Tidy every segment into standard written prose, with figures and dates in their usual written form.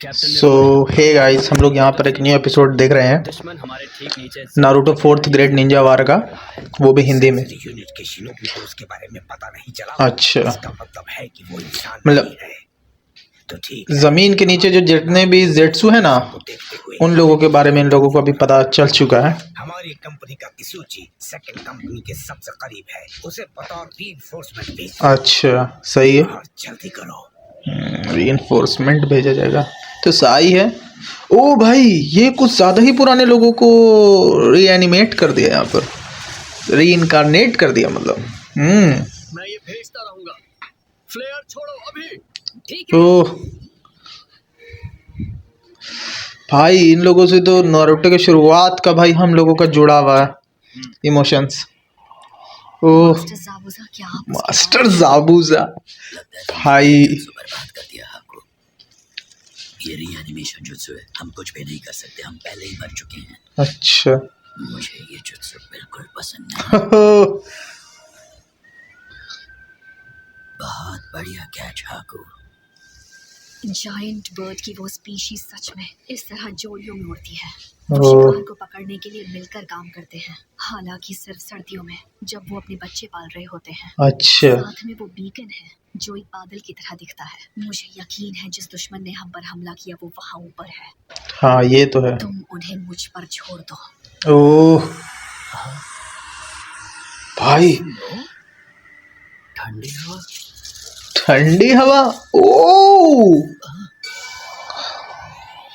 सो hey guys, हम लोग यहाँ पर एक न्यू एपिसोड देख रहे हैं नारुतो 4th ग्रेड निंजा वार का, वो भी हिंदी में। यूनिट के शिनोबी को उसके बारे में पता नहीं चला। अच्छा, इसका मतलब है कि वो इंसान मतलब नहीं है। तो ठीक है, जमीन के नीचे जो जितने भी जेट्सु है ना, उन लोगों के बारे में इन लोगों को अभी पता चल चुका है। हमारी कंपनी का किसूची सेकंड कंपनी के सबसे करीब है, उसे बतौर रीइंफोर्समेंट भेज। अच्छा, सही है, जल्दी करो। रीइंफोर्समेंट भेजा जाएगा। तो सही है। ओ भाई, ये कुछ ज्यादा ही पुराने लोगों को रीएनिमेट कर दिया, यहाँ पर रीइंकारनेट कर दिया, मतलब मैं ये भेजता रहूंगा। फ्लेयर छोड़ो अभी। ठीक है। ओह भाई, इन लोगों से तो नारुतो की शुरुआत का भाई हम लोगों का जुड़ा हुआ है इमोशंस। ओह मास्टर ज़ाबुज़ा भाई, बर्बाद कर दिया आपको। ये रीएनिमेशन जुत्सु है, हम कुछ भी नहीं कर सकते, हम पहले ही मर चुके हैं। अच्छा मुझे ये जुत्सु बिल्कुल पसंद नहीं। बहुत बढ़िया कैच हाकू। जायंट बर्ड की वो स्पीशीज सच में इस तरह जोड़ियों में उड़ती है। वो शिकार को पकड़ने के लिए मिलकर काम करते हैं, हालांकि सिर्फ सर्दियों में जब वो अपने बच्चे पाल रहे होते हैं। अच्छा, साथ में वो बीकन है जो एक बादल की तरह दिखता है। मुझे यकीन है जिस दुश्मन ने हम पर हमला किया वो वहाँ ऊपर है। हाँ ये तो है। तुम उन्हें मुझ पर छोड़ दो। ओह भाई, ठंडी हवा, ठंडी हवा। Oh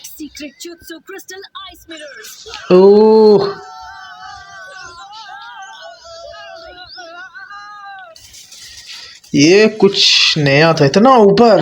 secret jutsu crystal ice mirrors. Oh, ये कुछ नया था, इतना ऊपर।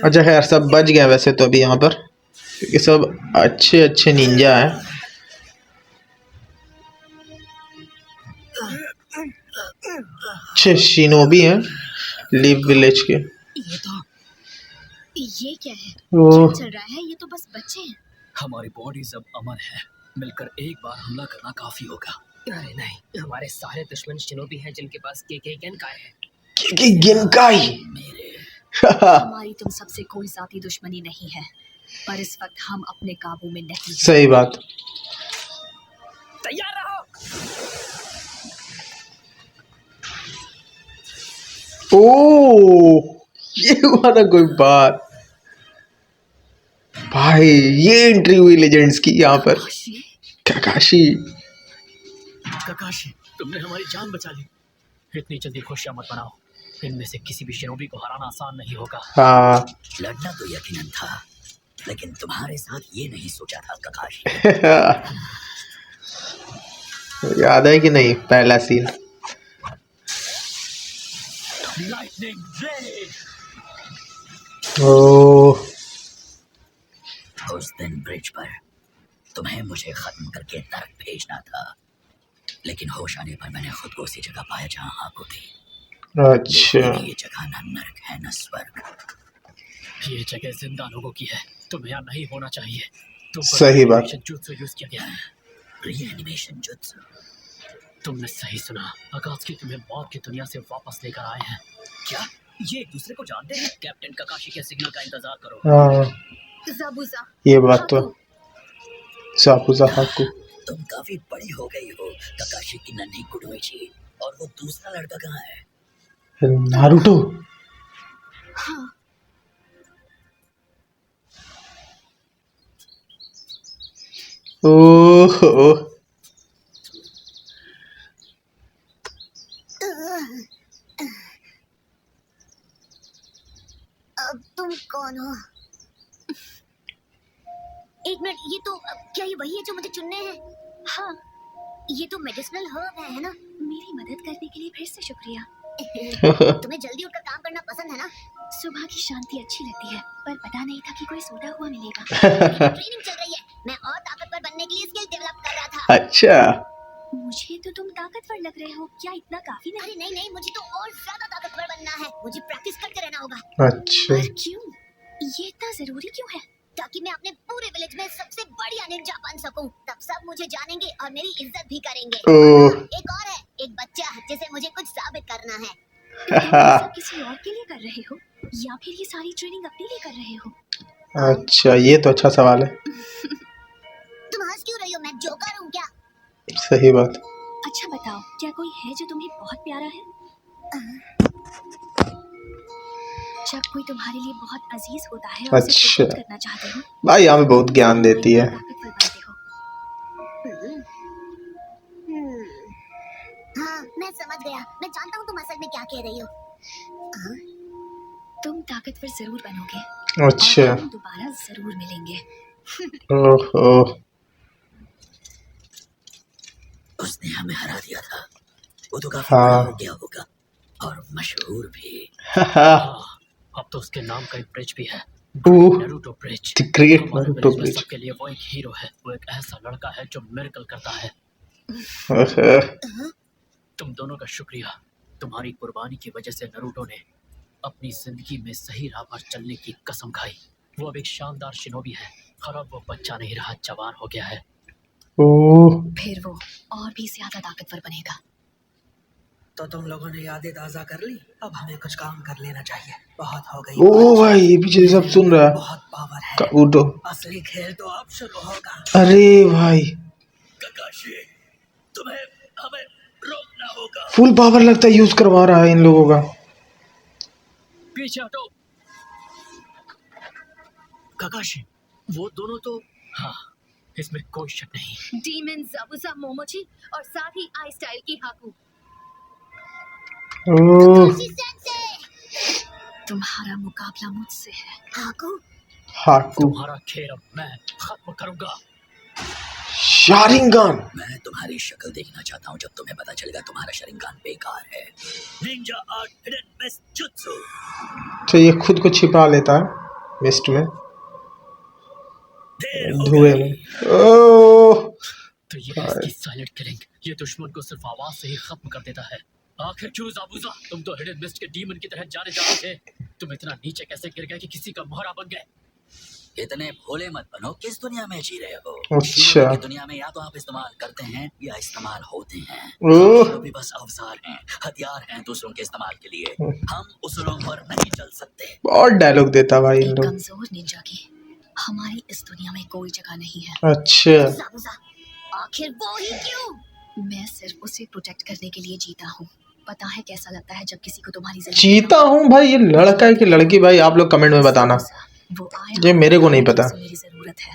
अच्छा खैर, सब बच गए वैसे तो अभी यहाँ पर, ये सब अच्छे अच्छे निंजा हैं। अच्छे शिनोबी हैं लीव विलेज के। ये क्या है? ओह चल रहा है, ये तो बस बच्चे हैं। हमारी बॉडी अब अमर है, मिलकर एक बार हमला करना काफी होगा। अरे नहीं, हमारे सारे दुश्मन शिनोबी हैं जिनके पास केके गेनकाई है। केके गेनकाई। हमारी तुम सबसे कोई जाती दुश्मनी नहीं है, पर इस वक्त हम अपने काबू में नहीं। सही बात। तैयार रहो। ओह, ये हुआ ना कोई बात भाई। ये एंट्री हुई लेजेंड्स की यहाँ पर। काकाशी, काकाशी, तुमने हमारी जान बचा ली। इतनी जल्दी खुशियां मत मनाओ, इनमें से किसी भी शिनोबी को हराना आसान नहीं होगा। हाँ लड़ना तो यकीनन था, लेकिन तुम्हारे साथ ये नहीं सोचा था काकाशी। याद है कि नहीं पहला सीन? Lightning red. ओह उस दिन ब्रिज पर तुम्हें मुझे खत्म करके नरक भेजना था, लेकिन होश आने पर मैंने खुद को उसी जगह पाया जहाँ हाकू थी। अच्छा, ये जगह ना नरक है न स्वर्ग। ये जगह जिंदा लोगों की है, तुम्हें यहाँ नहीं होना चाहिए। तुम सही बात। जुत्सु यूज किया गया है। Reanimation jutsu. तुमने सही सुना, अकात्सुकी तुम्हें मौत की दुनिया से वापस लेकर आए हैं। क्या ये एक दूसरे को जानते हैं? कैप्टन काकाशी के सिग्नल का इंतजार करो। हाँ ज़ाबुज़ा, ये बात तो। ज़ाबुज़ा हाकू, तुम काफी बड़ी हो गई हो काकाशी की नन्ही कुडोइची। और वो दूसरा लड़का कहाँ है? नारुतो। हाँ। ओह अब तुम कौन हो? एक मिनट, ये तो क्या ये वही है जो मुझे चुनने हैं? हाँ, ये तो मेडिसिनल हर्ब है ना? मेरी मदद करने के लिए फिर से शुक्रिया। तुम्हें जल्दी उठकर काम करना पसंद है ना? सुबह की शांति अच्छी लगती है, पर पता नहीं था कि कोई सोता हुआ मिलेगा। ट्रेनिंग चल रही है, मैं और ताकतवर बनने के लिए स्किल डेवलप कर रहा था। अच्छा, मुझे तो तुम ताकतवर लग रहे हो, क्या इतना काफी नहीं? अरे नहीं नहीं, मुझे तो और ज्यादा ताकतवर बनना है, मुझे प्रैक्टिस करते रहना होगा। अच्छा, पर क्यों? ये इतना जरूरी क्यों है? ताकि मैं अपने पूरे विलेज में सबसे बढ़िया निंजा बन सकूं। तब सब मुझे जानेंगे और मेरी इज्जत भी करेंगे। ओह एक और है, एक बच्चा जिसे मुझे कुछ साबित करना है। तुम सब किसी और के लिए कर रहे हो या फिर ये सारी ट्रेनिंग अपने लिए कर रहे हो? अच्छा, ये तो अच्छा सवाल है। तुम हंस क्यों रही हो? मैं जोकर हूँ क्या? सही बात। अच्छा बताओ, क्या कोई है जो तुम्हें बहुत प्यारा है? जब कोई तुम्हारे लिए बहुत अजीज होता है और उसे अच्छा प्रोटेक्ट करना चाहते हो, भाई, हमें बहुत ज्ञान देती है। ताकतवर बनते हो। हाँ, मैं समझ गया। मैं जानता हूँ तुम असल में क्या कह रही हो। तुम ताकतवर जरूर बनोगे अच्छा। और हम दोबारा जरूर मिलेंगे। ओहो। उसने हमें हरा दिया था। वो तो काफी हाँ। बड़ा हो गया होगा और मशहूर भी। हाँ, अब तो उसके नाम का एक ब्रिज भी है, ओह, नरूटो ब्रिज। द ग्रेट हमारे नारुतो विलेज में ब्रिज। सबके लिए वो एक हीरो है। वो एक ऐसा लड़का है जो मिरेकल करता है। तुम दोनों का शुक्रिया। तुम्हारी कुर्बानी की वजह से नरूटो ने अपनी जिंदगी में सही राह पर चलने की कसम खाई। वो अब एक शानदार शिनोबी है और अब वो बच्चा नहीं रहा, जवान हो गया है। ओह, फिर वो और भी ज्यादा ताकतवर बनेगा। तो तुम लोगों ने यादें ताज़ा कर ली। अब हमें कुछ काम कर लेना चाहिए। बहुत हो गई ओह बातचीत। भाई, ये पीछे सब सुन रहा है। बहुत पावर है। काबूटो। असली खेल तो अब शुरू होगा। अरे भाई, काकाशी, तुम्हें हमें रोकना होगा। फुल पावर लगता है यूज करवा रहा है इन लोगों का। पीछे हटो। काकाशी, वो दोनों तो, हाँ, इसमें कोई शक नहीं। डीमन ज़ाबुज़ा मोमोची और साथ ही आई स्टाइल की हाकू। ओह, तुम्हारा मुकाबला मुझसे है, हाकू। हाकू। तुम्हारा खेल अब मैं खत्म करूंगा। शारिंगन। मैं तुम्हारी शक्ल देखना चाहता हूँ जब तुम्हें पता चलेगा तुम्हारा शरिंगान बेकार है। Ninja art hidden mist jutsu. तो ये खुद को छिपा लेता है मिस्ट में, देर हो धुएं गई। में। ओह तो ये है इसकी साइलेंट किलिंग। ये दुश्मन को सिर्फ आवाज से ही खत्म कर देता है। आखिर क्यों ज़ाबुज़ा, तुम तो हिडन मिस्ट के डीमन की तरह जाने जाते थे। तुम इतना नीचे कैसे गिर गए कि किसी का मोहरा बन गए? इतने भोले मत बनो। किस दुनिया में जी रहे हो? अच्छा। शिनोबी की दुनिया में या तो आप इस्तेमाल करते हैं या इस्तेमाल होते हैं। ओह। शिनोबी बस अवजार हैं, हथियार हैं दूसरों के इस्तेमाल के लिए। हम उसूलों पर नहीं चल सकते। बहुत डायलॉग देता भाई इन एक लोग। कमजोर निंजा की हमारी इस दुनिया में कोई जगह नहीं है। अच्छा। ज़ाबुज़ा, आखिर वो ही क्यों? मैं सिर्फ उसे प्रोटेक्ट करने के लिए जीता हूँ। पता है कैसा लगता है जब किसी को तुम्हारी जरूरत चीता हूँ भाई, ये लड़का है कि लड़की भाई, आप लोग कमेंट में बताना। वो आया ये मेरे को नहीं पता। जिसे मेरी जरूरत है।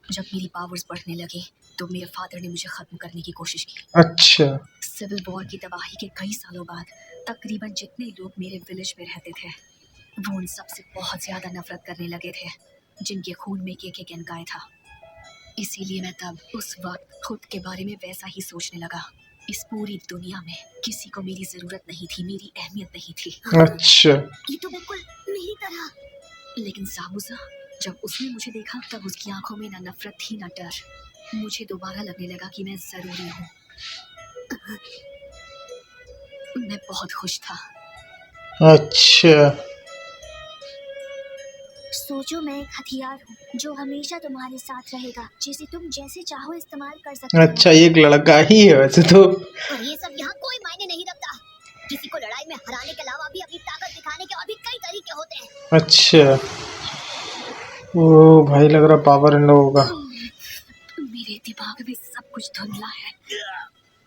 जब मेरी पावर्स बढ़ने लगी तो मेरे फादर ने मुझे खत्म करने की कोशिश की। अच्छा। सिविल वॉर की तबाही के कई सालों बाद तकरीबन जितने लोग मेरे विलेज में रहते थे वो उन सब से बहुत ज्यादा नफरत करने लगे थे जिनके खून में केके गेनकाई था। इसीलिए मैं तब उस वक्त खुद के बारे में वैसा ही सोचने लगा। इस पूरी दुनिया में किसी को मेरी जरूरत नहीं थी, मेरी अहमियत नहीं थी। अच्छा। ये तो बिल्कुल मेरी तरह। लेकिन ज़ाबुज़ा, जब उसने मुझे देखा तब उसकी आंखों में ना नफरत थी ना डर। मुझे दोबारा लगने लगा कि मैं जरूरी हूँ। मैं बहुत खुश था। अच्छा। सोचो मैं एक हथियार हूँ जो हमेशा तुम्हारे साथ रहेगा, जिसे तुम जैसे चाहो इस्तेमाल कर सकते हो। अच्छा, ये एक लड़का ही है वैसे तो। और ये सब यहाँ कोई मायने नहीं रखता। किसी को लड़ाई में हराने के अलावा भी अपनी ताकत दिखाने के और भी कई तरीके होते हैं। अच्छा। ओ भाई, लग रहा पावर इन लोगों का। मेरे दिमाग में सब कुछ धुंधला है।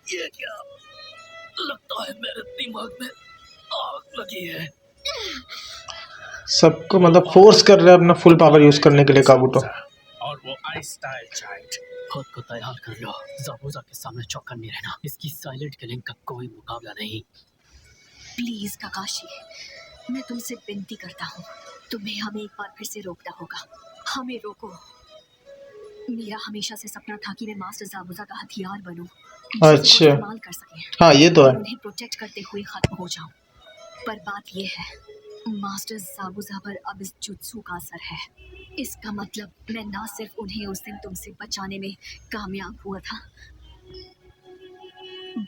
ये क्या? लगता है मेरे दिमाग में आग लगी है। सबको मतलब फोर्स कर रहा है अपना फुल पावर यूज करने के लिए काबूटो। और वो आई स्टाइल चाइल्ड। खुद को तैयार कर लो। ज़ाबुज़ा के सामने चौकन्ने रहना। इसकी साइलेंट किलिंग का कोई मुकाबला नहीं। प्लीज काकाशी, मैं तुमसे विनती करता हूँ, तुम्हें हमें एक बार फिर से रोकना होगा। हमें रोको। मेरा हमेशा से सपना था कि मैं मास्टर ज़ाबुज़ा का हथियार बनूं, जिसे वो अच्छा। इस्तेमाल कर सकें। हाँ, ये तो और है। उन्हें प्रोटेक्ट करते हुए खत्म हो जाऊं। पर बात ये है, मास्टर ज़ाबुज़ा पर अब इस जुत्सु का असर है। इसका मतलब मैं ना सिर्फ उन्हें उस दिन तुमसे बचाने में कामयाब हुआ था,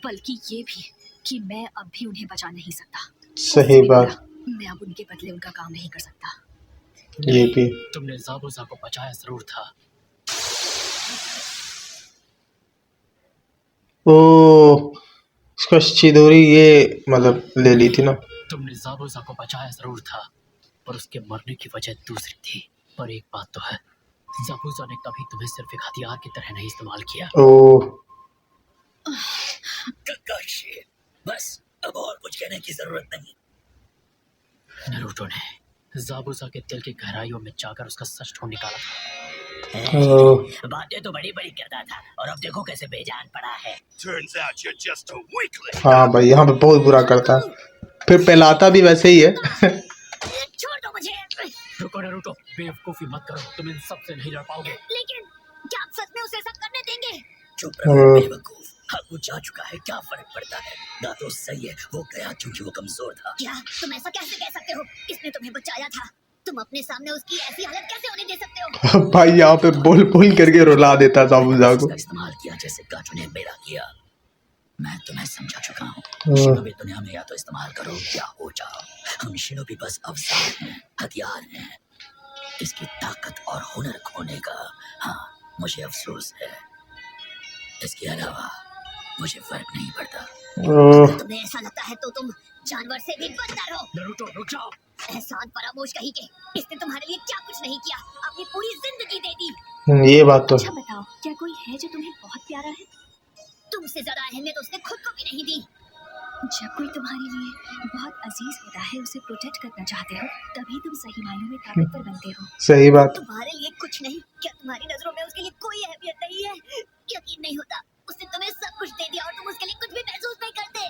बल्कि ये भी कि मैं अब भी उन्हें बचा नहीं सकता। सही उससे भी बात। बुरा, मैं अब उनके बदले उनका काम नहीं कर सकता। ये भी। तुमने ज़ाबुज़ा को बचाया जरूर था। ओ, उसका चिदोरी ये मतलब ले ली थी ना। तुमने ज़ाबुज़ा को बचाया जरूर था, पर उसके मरने की वजह दूसरी थी। पर एक बात तो है, ज़ाबुज़ा ने कभी तुम्हें सिर्फ एक हथियार की तरह नहीं इस्तेमाल किया। ओह ककाशी, बस अब और कुछ कहने की जरूरत नहीं। नारुतो ने ज़ाबुज़ा के दिल की गहराइयों में जाकर उसका सच ढूंढ निकाला था। ओह, बातें तो बड़ी बड़ी करता था और अब देखो कैसे बेजान पड़ा है। Turns out you're just a weakling. हाँ भाई यहाँ पे बहुत बुरा करता है, फिर पहलाता भी वैसे ही है। छोड़ दो मुझे। रुको नारुतो, बेवकूफी मत करो, तुम इन सब से नहीं लड़ पाओगे। लेकिन क्या आप सच में उसे ऐसा करने देंगे? चुप रहो बेवकूफ, हाँ वो जा चुका है, क्या फर्क पड़ता है। ना तो सही है वो गया क्योंकि वो कमजोर था। क्या तुम ऐसा कैसे कह सकते हो? इसने तुम्हें बचाया था, तुम अपने सामने उसकी ऐसी हालत कैसे होने दे सकते हो? भाई यहाँ पे बोल बोल करके रुला देता ज़ाबुज़ा को। उसका इस्तेमाल किया जैसे गाचू ने मेरा किया। मैं तुम्हें समझा चुका हूँ। शिनोबी दुनिया में या तो इस्तेमाल करो या हो जाओ। हम शिनोबी बस अवजार हैं, हथियार हैं। इसकी ताकत और हुनर खोने का हाँ मुझे अफसोस है। इसके अलावा मुझे फर्क नहीं पड़ता। ओह, तुम्हें ऐसा लगता है तो तुम जानवर से भी बदतर हो। नारुतो रुक जाओ। एहसान फरामोश कहीं के, इसने तुम्हारे लिए क्या कुछ नहीं किया, अपनी पूरी जिंदगी दे दी। ये बात तो अच्छा बताओ, क्या कोई है जो तुम्हें बहुत प्यारा है? तुमसे ज्यादा अहमियत उसने खुद को भी नहीं दी। जब कोई तुम्हारे लिए बहुत अजीज होता है, उसे प्रोटेक्ट करना चाहते हो, तभी तुम सही मायनों में ताकतवर बनते हो। सही बात। तुम्हारे लिए कुछ नहीं, क्या तुम्हारी नजरों में उसके लिए कोई अहमियत नहीं है? यकीन नहीं होता, उसने तुम्हें सब कुछ दे दिया और तुम उसके लिए कुछ भी महसूस नहीं करते।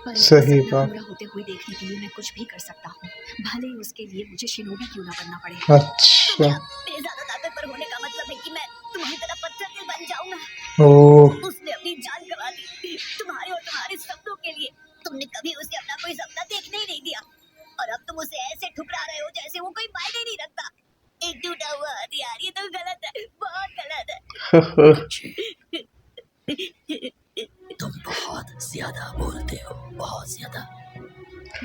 पर सही उसका बात। पूरा होते हुए देखने के लिए मैं कुछ भी कर सकता हूँ, भले ही उसके लिए मुझे शिनोबी क्यों ना बनना पड़े। तो अच्छा, क्या मेरे ज्यादा ताकतवर होने का मतलब है कि मैं तुम्हारी तरह पत्थर दिल बन जाऊंगा? ओह उसने अपनी जान गंवा दी तुम्हारे और तुम्हारे सपनों के लिए। तुमने कभी उसे अपना कोई सपना देखने ही नहीं दिया, और अब तुम उसे ऐसे ठुकरा रहे हो जैसे वो कोई मायने नहीं रखता। एक टूटा हुआ हथियार, ये तो गलत है, बहुत गलत है। अच्छे, तुम बहुत ज्यादा बोलते हो, बहुत ज्यादा।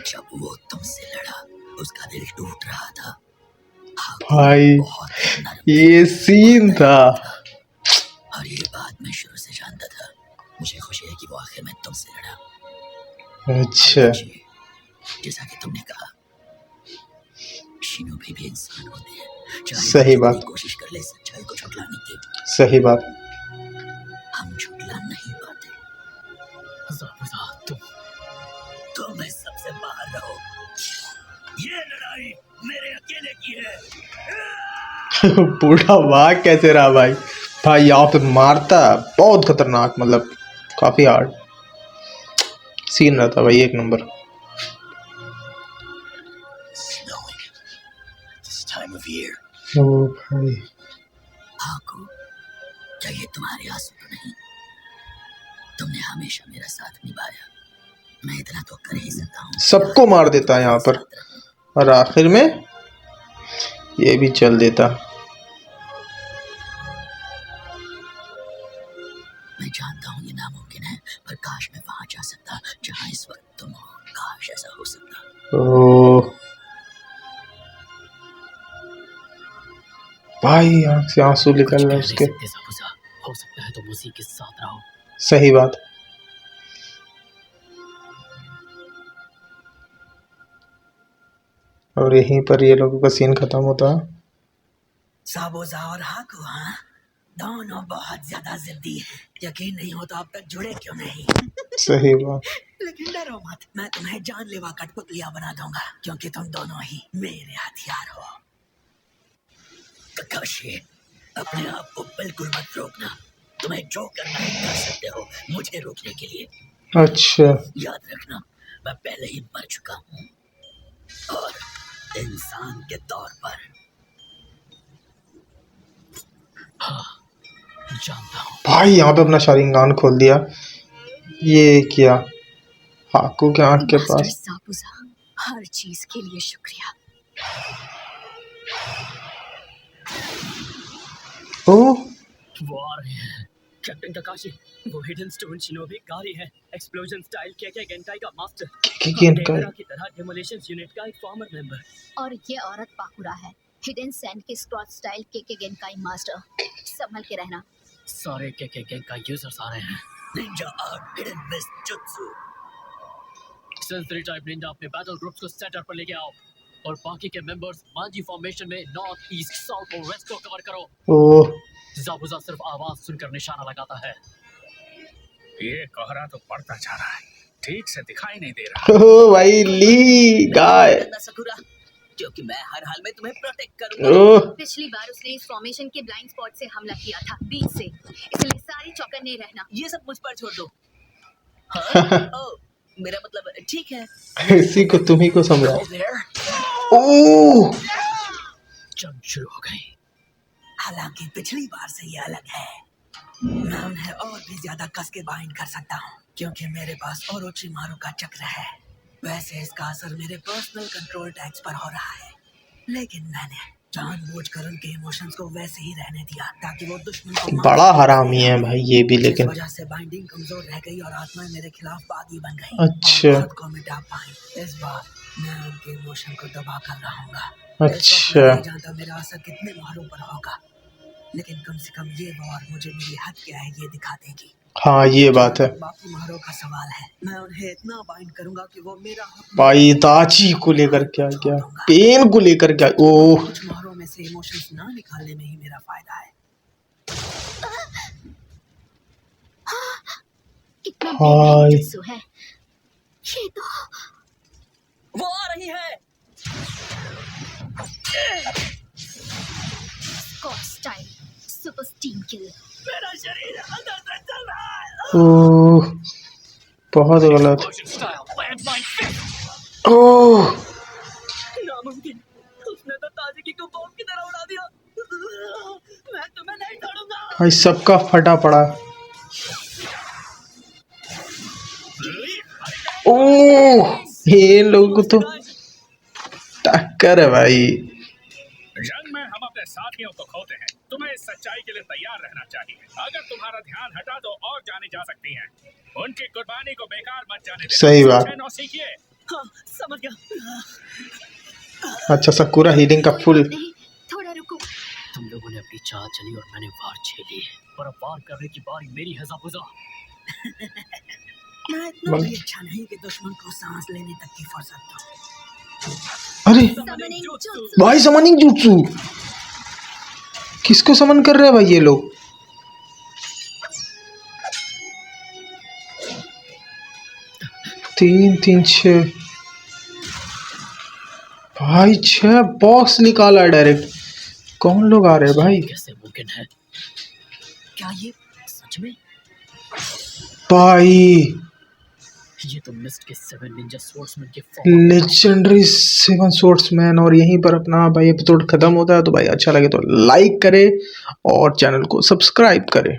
जब वो तुमसे लड़ा उसका दिल टूट रहा था। भाई बहुत नरम ये सीन था। और ये बात मैं शुरू से जानता था। मुझे खुशी है कि वो आखिर में तुमसे लड़ा। अच्छा, जैसा कि तुमने कहा, शिनोबी भी इंसान होते हैं, चाहे सही वो बात। जितनी कोशिश कर ले सच्चाई को झुठलाने की, सही बात। हम झुठला नहीं पाते। ज़ाबुज़ा तुम इस सबसे बाहर रहो। ये लड़ाई मेरे अकेले की है। बूढ़ा वाह कैसे रहा भाई। भाई यहाँ पे मारता बहुत खतरनाक, मतलब काफी हार्ड सीन रहता भाई, एक number. Snowing this time of year. ओ भाई आको, क्या ये तुम्हारे आंसू तो नहीं? तुमने हमेशा मेरा साथ निभाया, मैं इतना तो कर ही सकता हूँ। सबको मार देता है यहाँ पर, और आखिर में ये भी चल देता। मैं जानता हूँ ये नामुमकिन है, पर काश मैं वहां जा सकता जहाँ इस वक्त तुम हो। काश ऐसा हो सकता। ओ भाई आँख से आंसू कुछ निकल कह रहे नहीं उसके। सकते ज़ाबुज़ा, हो सकता है तुम उसी के साथ रहो। सही बात। और यहीं पर ये लोगों का सीन खत्म होता है। साबोजा और हाकू, हाँ दोनों बहुत ज्यादा जिद्दी हैं। यकीन नहीं होता अब तक जुड़े क्यों नहीं। सही बात। लेकिन डरो मत, मैं तुम्हें जानलेवा कठपुतलियां बना दूंगा, क्योंकि तुम दोनों ही मेरे हथियार हो। ककाशी, अपने आप को बिल्कुल मत रोकना। तुम्हें जो करना है कर सकते हो मुझे रोकने के लिए। अच्छा, याद रखना, मैं पहले ही मर चुका हूँ, और इंसान के तौर पर। हाँ, जानता हूँ। भाई यहाँ पे अपना शारिंगान खोल दिया। ये क्या, हाकू के आंख के मास्टर पास। ज़ाबुज़ा, हर चीज के लिए शुक्रिया। ओ वो आ रहे हैं। कैप्टन ककाशी, वो हिडन स्टोन शिनोबी कारी है, एक्सप्लोजन स्टाइल केके गेंकाई का मास्टर, गेंकाई की तरह डेमोलिशन यूनिट का एक फॉर्मर मेंबर। और ये औरत पाकुरा है, हिडन सैंड के स्क्वाड स्टाइल केके गेंकाई मास्टर। संभल के रहना। सारे केके गेंकाई यूजर्स आ रहे हैं। Ninja art, hidden mist jutsu, sensory type Ninja अपने बैटल ग्रुप्स को सेंटर पर लेके आओ और बाकी के मेंबर्स मांजी फॉर्मेशन में नॉर्थ, ईस्ट, साउथ और वेस्ट को कवर करो। ओह जाबुजा सिर्फ आवाज सुनकर निशाना लगाता है। ये कोहरा तो बढ़ता जा रहा है, ठीक से दिखाई नहीं दे रहा। ओह भाई ली गाय। सकुरा, क्योंकि मैं हर हाल में तुम्हें प्रोटेक्ट करूंगा। ओह पिछली बार उसने इस फॉर्मेशन के ब्लाइंड स्पॉट से हमला किया था, बीच से, इसलिए सारी चौकन्ने रहना। ये सब मुझ पर छोड़ दो। हाँ? ओह, मेरा मतलब ठीक है। इसी को तुम्ही को समझा। ओह जंग शुरू हो गई। हालांकि पिछली बार से ये अलग है। मैं उन्हें और भी ज्यादा कस के बाइंड कर सकता हूँ, क्योंकि मेरे पास ओरोचिमारू का चक्र है। वैसे इसका असर मेरे पर्सनल कंट्रोल टैक्स पर हो रहा है, लेकिन मैंने जानबूझकर उनके इमोशंस को वैसे ही रहने दिया ताकि वो दुश्मन को बड़ा हरामी है भाई ये भी, इस लेकिन वजह से बाइंडिंग कमजोर रह गई और आत्माएं मेरे खिलाफ बागी बन गई। अच्छा। और खुद को मिटा पाई। इस बार मैं उनके इमोशन को दबा कर रहूंगा। अच्छा। मैं नहीं जानता मेरा असर कितने मोहरों पर होगा, लेकिन कम से कम ये वॉर मुझे मेरी हद क्या है ये दिखा देगी। हाँ ये बात है बाकी मोहरों का सवाल है, मैं उन्हें इतना बाइंड करूंगा कि वो मेरा हक भाई। दाची को लेकर क्या क्या, पेन को लेकर क्या। ओह कुछ मोहरों में से इमोशंस ना निकालने में ही मेरा फायदा है। कितना हाय। बेहतरीन जुत्सु है ये तो। वो आ रही है। स्कॉट स्टाइल सुपर स्टीम किल। मेरा शरीर अंदर से चल रहा है। ओह बहुत गलत। Explosion style, plant my fist. ओह नामुमकिन, उसने तो ताजगी को बॉम्ब की तरह उड़ा दिया। मैं तुम्हें नहीं छोड़ूंगा। भाई सबका फटा पड़ा। ओह ये लोगों को तो टक्कर है भाई। जंग में हम अपने साथियों को खोते हैं, तुम्हें इस सच्चाई के लिए तैयार रहना चाहिए। अगर तुम्हारा ध्यान हटा तो और जाने जा सकती हैं। उनकी कुर्बानी को बेकार मत जाने देना। सही बात। सच्चे नौ सीखिए। हाँ, समझ गया। अच्छा सकुरा हीलिंग का फुल। नहीं, थोड़ा रुको। तुम लोगों ने अपनी चाल चली और मैंने वार झेली है, पर अब वार करने की बारी मेरी है जाबुजा। मैं इतना भी अच्छा नहीं कि दुश्मन को सांस लेने तक की फुर्सत दूं। अरे Summoning jutsu। भाई समनिंग जुत्सु किसको समन कर रहे हैं भाई ये लोग। तीन तीन छः भाई, 6 बॉक्स निकाला डायरेक्ट। कौन लोग आ रहे हैं भाई। कैसे मुमकिन है? क्या ये सच में? भाई ये तो मिस्ट के 7 निंजा स्वॉर्ड्समैन के फॉर्म। Legendary 7 swordsman. और यहीं पर अपना भाई एपिसोड खत्म होता है। तो भाई अच्छा लगे तो लाइक करें और चैनल को सब्सक्राइब करें।